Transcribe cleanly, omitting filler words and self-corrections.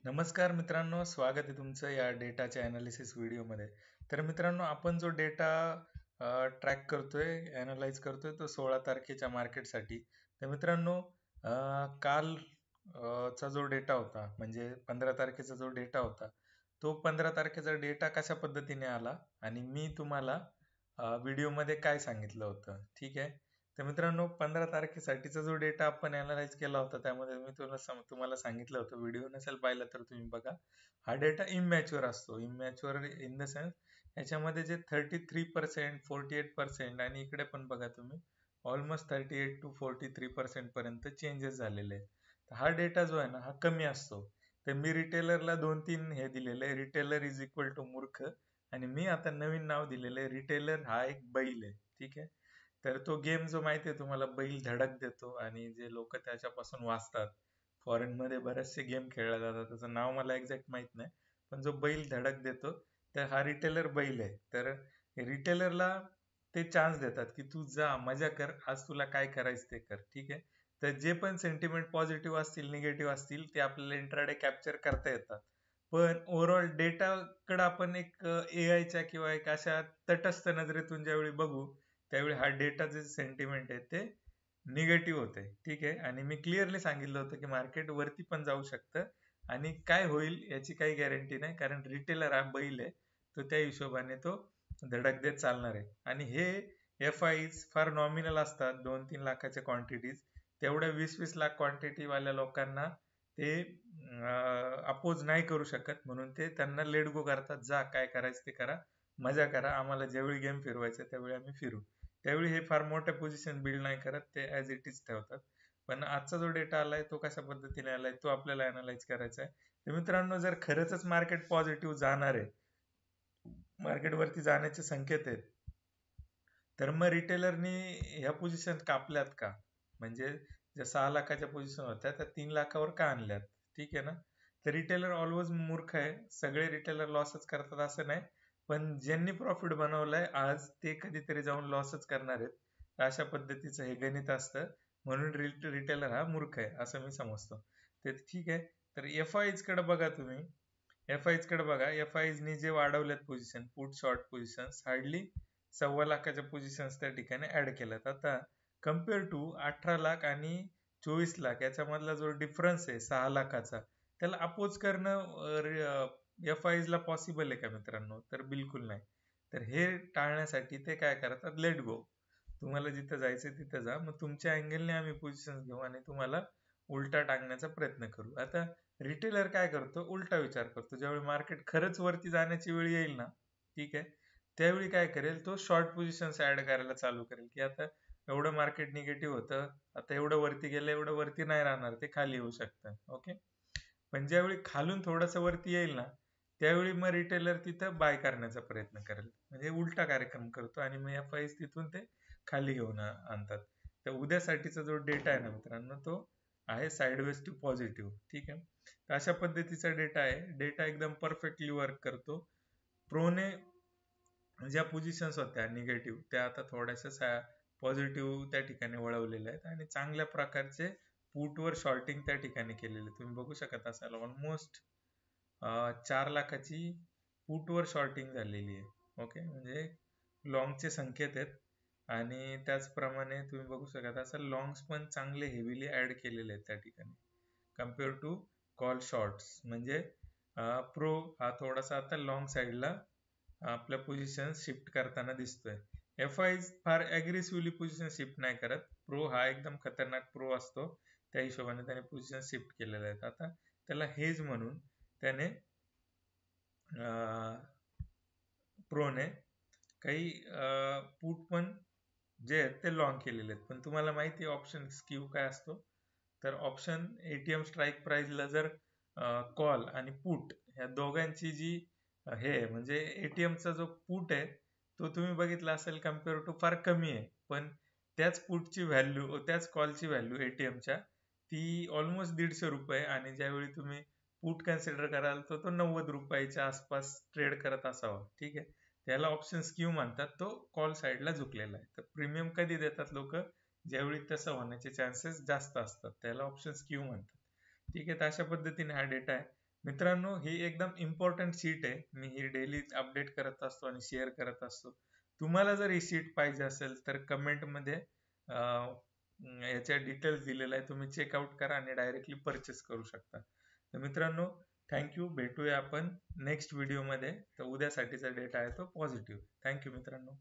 नमस्कार मित्रांनो, स्वागत आहे तुमचं या डेटाच्या ॲनालिसिस व्हिडिओमध्ये. तर मित्रांनो, आपण जो डेटा ट्रॅक करतोय, ॲनालाइज करतोय तो 16 तारखेच्या मार्केटसाठी. तर मित्रांनो, काल चा जो डेटा होता, म्हणजे 15 तारखेचा जो डेटा होता, तो 15 तारखेचा डेटा कशा पद्धतीने आला आणि मी तुम्हाला व्हिडिओमध्ये काय सांगितलं होतं, ठीक आहे? तर मित्रांनो, 15 तारखेसाठीचा जो डेटा आपण ॲनालाइज केला होता, त्यामध्ये मी तुम्हाला सांगितलं होतं, व्हिडिओ नसेल पाहिला तर तुम्ही बघा. हा डेटा इमॅच्युअर असतो. इमॅच्युअर इन द सेन्स ह्याच्यामध्ये जे 33%, 48% आणि इकडे पण बघा तुम्ही ऑलमोस्ट 38 to 43% पर्यंत चेंजेस झालेले आहेत. तर हा डेटा जो आहे ना, हा कमी असतो. तर मी रिटेलरला 2-3 हे दिलेले आहे. रिटेलर इज इक्वल टू मूर्ख आणि मी आता नवीन नाव दिलेलं आहे, रिटेलर हा एक बैल आहे. ठीक आहे. तर तो गेम जो माहिती आहे तुम्हाला, बैल धडक देतो आणि जे लोक त्याच्यापासून वाचतात. फॉरेन मध्ये बरेचसे गेम खेळले जातात, त्याचं नाव मला एक्झॅक्ट माहित नाही, पण जो बैल धडक देतो तर हा रिटेलर बैल आहे. तर रिटेलरला ते चान्स देतात की तू जा मजा कर, आज तुला काय करायचं ते कर. ठीक आहे. तर जे पण सेंटिमेंट पॉझिटिव्ह असतील, निगेटिव्ह असतील, ते आपल्याला इंट्राडे कॅप्चर करता येतात. पण ओव्हरऑल डेटाकडे आपण एक एआयच्या किंवा एक अशा तटस्थ नजरेतून ज्यावेळी बघू, त्यावेळी हा डेटा जे सेंटिमेंट आहे ते निगेटिव्ह होते. ठीक आहे. आणि मी क्लिअरली सांगितलं होतं की मार्केट वरती पण जाऊ शकतं आणि काय होईल याची काही गॅरंटी नाही, कारण रिटेलर हा बैल आहे, तो त्या हिशोबाने तो धडक देत चालणार आहे. आणि हे एफ आयज फार नॉमिनल असतात, 2-3 लाखाच्या क्वांटिटीज. तेवढ्या 20-20 लाख क्वांटिटी वाल्या लोकांना ते अपोज नाही करू शकत, म्हणून ते त्यांना लेट गो करतात. जा काय करायचं ते करा, मजा करा, आम्हाला ज्यावेळी गेम फिरवायचा त्यावेळी आम्ही फिरू. त्यावेळी हे फार मोठ्या पोझिशन बिल्ड नाही करत, ते ॲज इट इज ठेवतात. पण आजचा जो डेटा आलाय तो कशा पद्धतीने आलाय तो आपल्याला अनालाइज करायचा आहे. तर मित्रांनो, जर खरंच मार्केट पॉझिटिव्ह जाणार आहे, मार्केटवरती जाण्याचे संकेत आहेत, तर मग रिटेलरनी ह्या पोझिशन कापल्यात का? म्हणजे ज्या 6 लाखाच्या पोझिशन होत्या त्या 3 लाखावर का आणल्यात? ठीक आहे ना. तर रिटेलर ऑलवेज मूर्ख आहे. सगळे रिटेलर लॉसच करतात असं नाही, पण ज्यांनी प्रॉफिट बनवलाय आज ते कधीतरी जाऊन लॉसच करणार आहेत. अशा पद्धतीचं हे गणित असतं, म्हणून रिटेलर हा मूर्ख आहे असं मी समजतो. ते ठीक आहे. तर एफ आयज कडे बघा तुम्ही. एफ आयज कडे बघा. एफ आयजनी जे वाढवल्यात position, put short position hardly 1.25 लाखाच्या पोझिशन्स त्या ठिकाणी ऍड केल्यात. आता कम्पेअर टू 18 लाख आणि 24 लाख याच्यामधला जो डिफरन्स आहे 6 लाखाचा, त्याला अपोज करणं एफ आयज ला पॉसिबल आहे का मित्रांनो? तर बिलकुल नाही. तर हे टाळण्यासाठी ते काय करतात, लेट गो. तुम्हाला जिथं जायचं तिथं जा, मग तुमच्या अँगलने आम्ही पोझिशन घेऊ आणि तुम्हाला उलटा टाकण्याचा प्रयत्न करू. आता रिटेलर काय करतो, उलटा विचार करतो. ज्यावेळी मार्केट खरंच वरती जाण्याची वेळ येईल ना, ठीक आहे, त्यावेळी काय करेल, तो शॉर्ट पोझिशन्स ऍड करायला चालू करेल की आता एवढं मार्केट निगेटिव्ह होतं, आता एवढं वरती गेलं, एवढं वरती नाही राहणार, ते खाली येऊ शकतं. ओके. पण ज्यावेळी खालून थोडंसं वरती येईल ना, त्यावेळी मग रिटेलर तिथं बाय करण्याचा प्रयत्न करेल, म्हणजे उलटा कार्यक्रम करतो आणि मग एफ आयज तिथून ते खाली घेऊन आणतात. तर उद्यासाठीचा जो डेटा आहे ना मित्रांनो, तो आहे साइडवेज टू पॉझिटिव्ह. ठीक आहे. तर अशा पद्धतीचा डेटा आहे. डेटा एकदम परफेक्टली वर्क करतो. प्रोने ज्या पोझिशन्स होत्या निगेटिव्ह त्या आता थोड्याशा पॉझिटिव्ह त्या ठिकाणी वळवलेल्या आहेत आणि चांगल्या प्रकारचे पुटवर शॉर्टिंग त्या ठिकाणी केलेले तुम्ही बघू शकत असाल. ऑलमोस्ट 4 लाखाची पुटवर शॉर्टिंग झालेली आहे. ओके. म्हणजे लॉंगचे संकेत आहेत आणि त्याचप्रमाणे तुम्ही बघू शकत असाल लॉंग्स पण चांगले हेवीली ऍड केलेले आहेत त्या ठिकाणी कम्पेअर टू कॉल शॉर्ट्स. म्हणजे प्रो हा थोडासा आता लॉंग साईडला आपल्या पोझिशन शिफ्ट करताना दिसतोय. एफ आय फार अग्रेसिव्हली पोझिशन शिफ्ट नाही करत. प्रो हा एकदम खतरनाक प्रो असतो, त्या हिशोबाने त्याने पोझिशन शिफ्ट केलेले आहेत. आता त्याला हेज म्हणून त्याने प्रोने काही पुट पण जे आहेत ते लॉंग केलेले आहेत. पण तुम्हाला माहिती आहे ऑप्शन स्क्यू काय असतो? तर ऑप्शन एटीएम स्ट्राईक प्राइसला जर कॉल आणि पुट ह्या दोघांची जी हे आहे, म्हणजे एटीएमचा जो पुट आहे तो तुम्ही बघितला असेल कम्पेअर टू फार कमी आहे, पण त्याच पुटची व्हॅल्यू, त्याच कॉलची व्हॅल्यू एटीएमच्या ती ऑलमोस्ट ₹150 आणि ज्यावेळी तुम्ही पुट कन्सिडर कराल तर तो ₹90 आसपास ट्रेड करत असावा. ठीक आहे. त्याला ऑप्शन स्क्यू म्हणतात. तो कॉल साईडला झुकलेला आहे. तर प्रीमियम कधी देतात लोक? ज्यावेळी तसं होण्याचे चान्सेस जास्त असतात, त्याला ऑप्शन स्क्यू म्हणतात. ठीक आहे. तर अशा पद्धतीने हा डेटा आहे. मित्रांनो, ही एकदम इम्पॉर्टंट शीट आहे. मी ही डेली अपडेट करत असतो आणि शेअर करत असतो. तुम्हाला जर ही शीट पाहिजे असेल तर कमेंटमध्ये याच्या डिटेल्स दिलेला आहे, तुम्ही चेकआउट करा आणि डायरेक्टली परचेस करू शकता. तर मित्रांनो, थँक्यू. भेटूया आपण नेक्स्ट व्हिडिओमध्ये. तर उद्यासाठीचा डेटा आहे तो पॉझिटिव्ह. थँक्यू मित्रांनो.